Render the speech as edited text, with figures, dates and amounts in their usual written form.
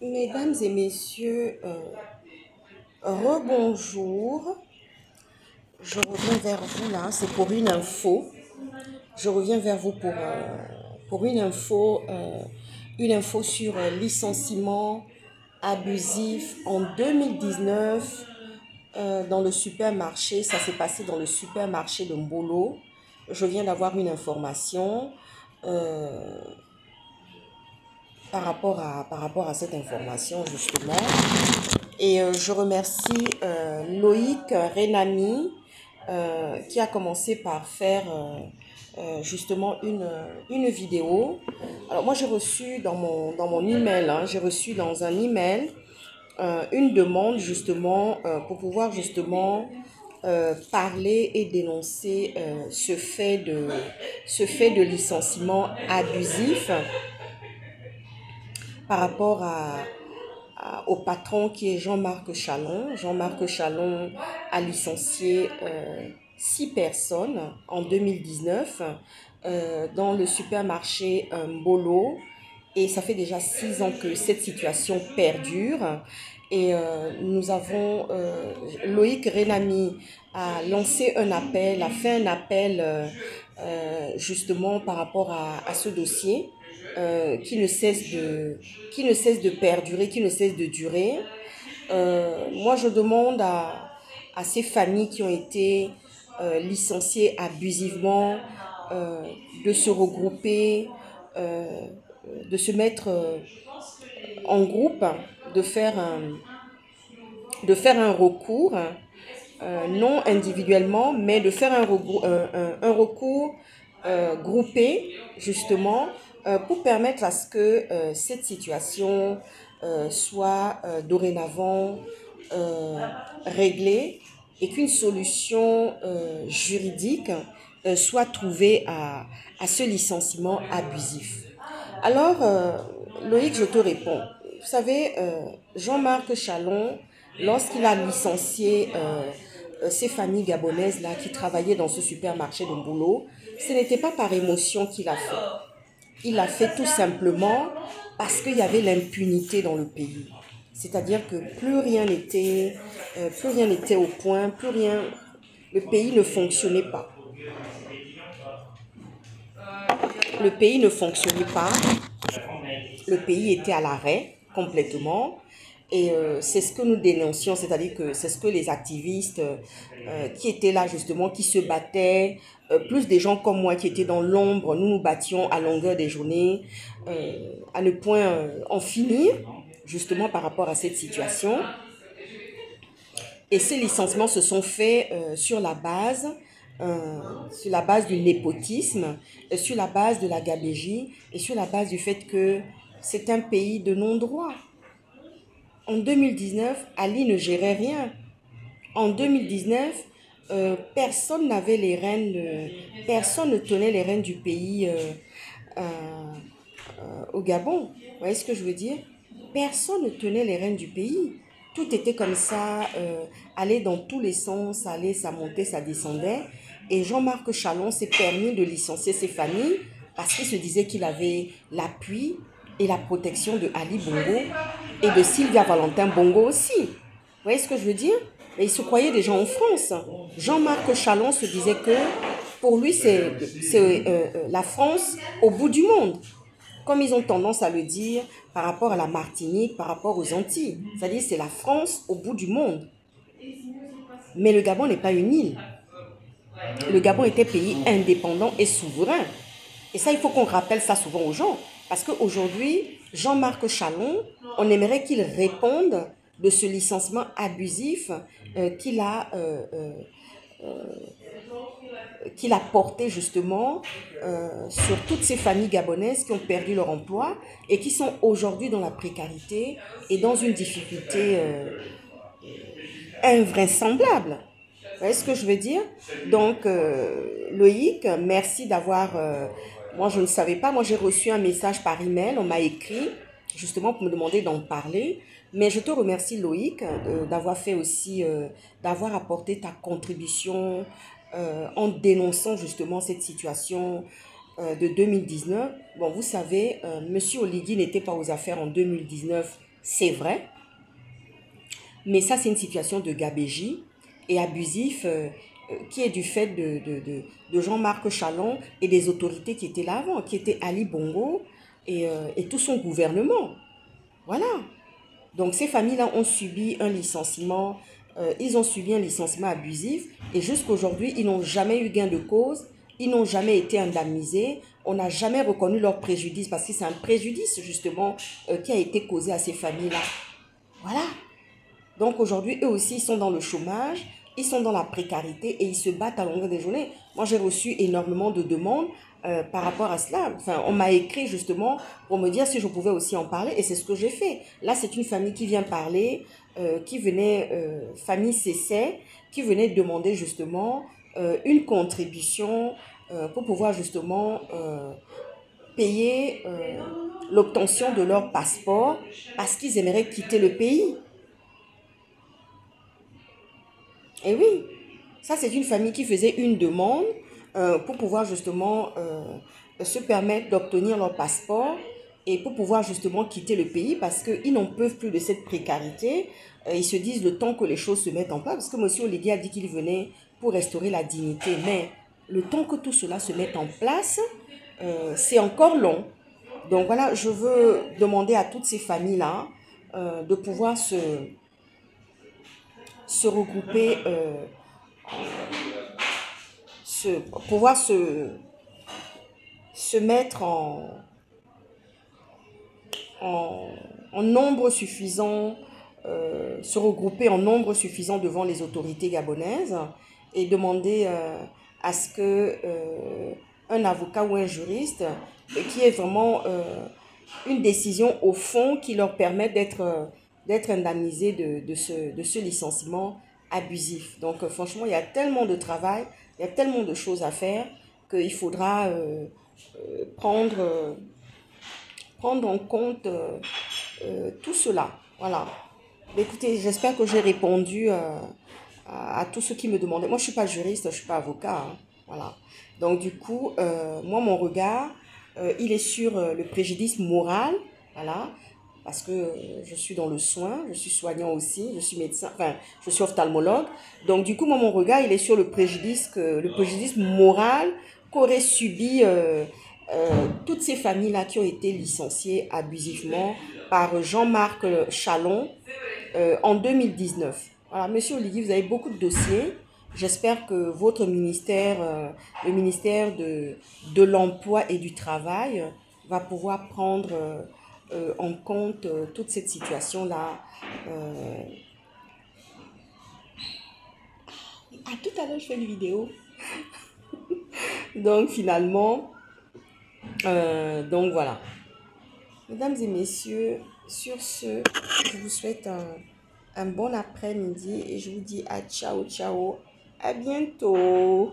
Mesdames et messieurs, rebonjour. Je reviens vers vous là, c'est pour une info. Je reviens vers vous pour une info sur licenciement abusif en 2019 dans le supermarché. Ça s'est passé dans le supermarché de Mbolo. Je viens d'avoir une information. euh, par rapport à cette information justement. Et je remercie Loïc Renami qui a commencé par faire justement une vidéo. Alors moi j'ai reçu dans mon email, j'ai reçu dans un email une demande justement pour pouvoir justement parler et dénoncer ce fait de licenciement abusif par rapport au patron qui est Jean-Marc Chalon. Jean-Marc Chalon a licencié 6 personnes en 2019 dans le supermarché Mbolo. Et ça fait déjà 6 ans que cette situation perdure. Et nous avons, Loïc Renami a lancé un appel, a fait un appel justement par rapport à ce dossier qui ne cesse de perdurer, qui ne cesse de durer. Moi, je demande à ces familles qui ont été licenciées abusivement de se regrouper, de se mettre en groupe, de faire un recours, non individuellement, mais de faire un recours groupé, justement, pour permettre à ce que cette situation soit dorénavant réglée et qu'une solution juridique soit trouvée à ce licenciement abusif. Alors, Loïc, je te réponds. Vous savez, Jean-Marc Chalon, lorsqu'il a licencié ces familles gabonaises là qui travaillaient dans ce supermarché de Mbolo, ce n'était pas par émotion qu'il a fait. Il l'a fait tout simplement parce qu'il y avait l'impunité dans le pays. C'est-à-dire que plus rien n'était au point, plus rien, le pays ne fonctionnait pas. Le pays ne fonctionnait pas, le pays était à l'arrêt complètement. Et c'est ce que nous dénoncions, c'est-à-dire que c'est ce que les activistes qui étaient là justement, qui se battaient, plus des gens comme moi qui étaient dans l'ombre, nous nous battions à longueur des journées, à ne point en finir, justement par rapport à cette situation. Et ces licenciements se sont faits sur la base du népotisme, sur la base de la gabégie et sur la base du fait que c'est un pays de non-droit. En 2019, Ali ne gérait rien. En 2019, personne ne tenait les rênes du pays au Gabon. Vous voyez ce que je veux dire? Personne ne tenait les rênes du pays. Tout était comme ça, allait dans tous les sens, allait, ça montait, ça descendait. Et Jean-Marc Chalon s'est permis de licencier ses familles parce qu'il se disait qu'il avait l'appui et la protection de Ali Bongo et de Sylvia Valentin Bongo aussi. Vous voyez ce que je veux dire? Et il se croyait déjà en France. Jean-Marc Chalon se disait que pour lui, c'est la France au bout du monde. Comme ils ont tendance à le dire par rapport à la Martinique, par rapport aux Antilles. C'est-à-dire c'est la France au bout du monde. Mais le Gabon n'est pas une île. Le Gabon était pays indépendant et souverain. Et ça, il faut qu'on rappelle ça souvent aux gens. Parce qu'aujourd'hui, Jean-Marc Chalon, on aimerait qu'il réponde de ce licenciement abusif qu'il a porté justement sur toutes ces familles gabonaises qui ont perdu leur emploi et qui sont aujourd'hui dans la précarité et dans une difficulté invraisemblable. Vous voyez ce que je veux dire? Donc, Loïc, merci d'avoir... moi, je ne savais pas. Moi, j'ai reçu un message par email. On m'a écrit justement pour me demander d'en parler. Mais je te remercie, Loïc, d'avoir fait aussi... d'avoir apporté ta contribution en dénonçant justement cette situation de 2019. Bon, vous savez, Monsieur Oligui n'était pas aux affaires en 2019 C'est vrai, mais ça, c'est une situation de gabégie et abusif qui est du fait de Jean-Marc Chalon et des autorités qui étaient là avant, qui étaient Ali Bongo et tout son gouvernement. Voilà. Donc, ces familles-là ont subi un licenciement, ils ont subi un licenciement abusif et jusqu'aujourd'hui, ils n'ont jamais eu gain de cause, ils n'ont jamais été indemnisés, on n'a jamais reconnu leur préjudice parce que c'est un préjudice justement qui a été causé à ces familles-là. Voilà. Donc aujourd'hui, eux aussi, ils sont dans le chômage, ils sont dans la précarité et ils se battent à longueur des journées. Moi, j'ai reçu énormément de demandes par rapport à cela. Enfin, on m'a écrit justement pour me dire si je pouvais aussi en parler et c'est ce que j'ai fait. Là, c'est une famille qui vient parler, qui venait, famille Cessay, qui venait demander justement une contribution pour pouvoir justement payer l'obtention de leur passeport parce qu'ils aimeraient quitter le pays. Et oui, ça c'est une famille qui faisait une demande pour pouvoir justement se permettre d'obtenir leur passeport et pour pouvoir justement quitter le pays parce qu'ils n'en peuvent plus de cette précarité. Ils se disent le temps que les choses se mettent en place, parce que M. Oligui a dit qu'il venait pour restaurer la dignité, mais le temps que tout cela se mette en place, c'est encore long. Donc voilà, je veux demander à toutes ces familles-là de pouvoir se regrouper, pouvoir se mettre en nombre suffisant, se regrouper en nombre suffisant devant les autorités gabonaises et demander à ce que un avocat ou un juriste qui ait vraiment une décision au fond qui leur permette d'être indemnisés de ce licenciement abusif. Donc franchement, il y a tellement de travail, il y a tellement de choses à faire qu'il faudra prendre, prendre en compte tout cela. Voilà. Écoutez, j'espère que j'ai répondu à tous ceux qui me demandaient. Moi, je ne suis pas juriste, je ne suis pas avocat. Hein. Voilà. Donc, du coup, moi, mon regard, il est sur le préjudice moral. Voilà. Parce que je suis dans le soin, je suis soignant aussi, je suis médecin, enfin, je suis ophtalmologue. Donc, du coup, moi, mon regard, il est sur le préjudice moral qu'auraient subi toutes ces familles-là qui ont été licenciées abusivement par Jean-Marc Chalon en 2019. Voilà, Monsieur Oligui, vous avez beaucoup de dossiers. J'espère que votre ministère, le ministère de l'Emploi et du Travail, va pouvoir prendre en compte toute cette situation-là. Tout à l'heure, je fais une vidéo. Donc, finalement, donc voilà. Mesdames et messieurs, sur ce, je vous souhaite un bon après-midi et je vous dis à ciao, ciao, à bientôt.